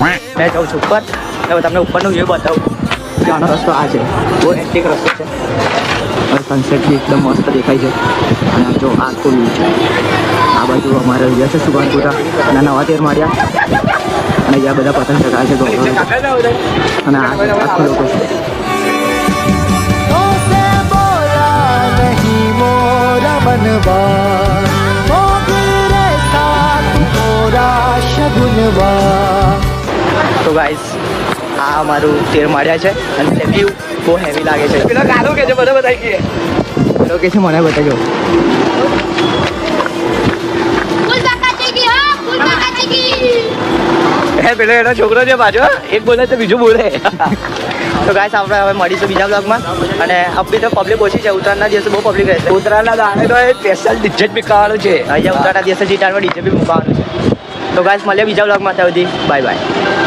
मैं जाऊँ છું ઉપર હવે તમને ઉપરનું વ્યૂ બતાવું ત્યાંનો રસ્તો આ છે બહુ એન્ટિક રસ્તો છે અને સનસેટ બી એકદમ મસ્ત દેખાય છે અને જો આખું વ્યૂ છે આ બાજુ અમારે રહ્યા છે સુભાનપુરા અને નવા તેર માળ્યા અને અહીંયા બધા પતંગ ચગાવે છે ગોળ અને આ આખું લોકો છે તો ગાઈસ આ અમારું તેર માળ્યા છે અને વ્યૂ બહુ હેવી લાગે છે પેલો કાલો કે છે બધા બતાવી ગયે પેલો કે છે મને બતાવ્યો હે પેલો એનો છોકરો છે પાછો એક બોલે તો બીજું બોલે તો ગાઈસ આપણે હવે મળીશું બીજા બ્લોગમાં અને અબી તો પબ્લિક ઓછી છે ઉત્તરાયણના દિવસે બહુ પબ્લિક રહેશે ઉત્તરાયણના દાડે તો સ્પેશિયલ ડીજે બી મૂકવાનું છે અહીંયા ઉત્તરાયણના દિવસે સીટારમાં ડીજે બી મૂકવાનું છે તો ગાઈસ મળીએ બીજા બ્લોગમાં ત્યાં સુધી બાય બાય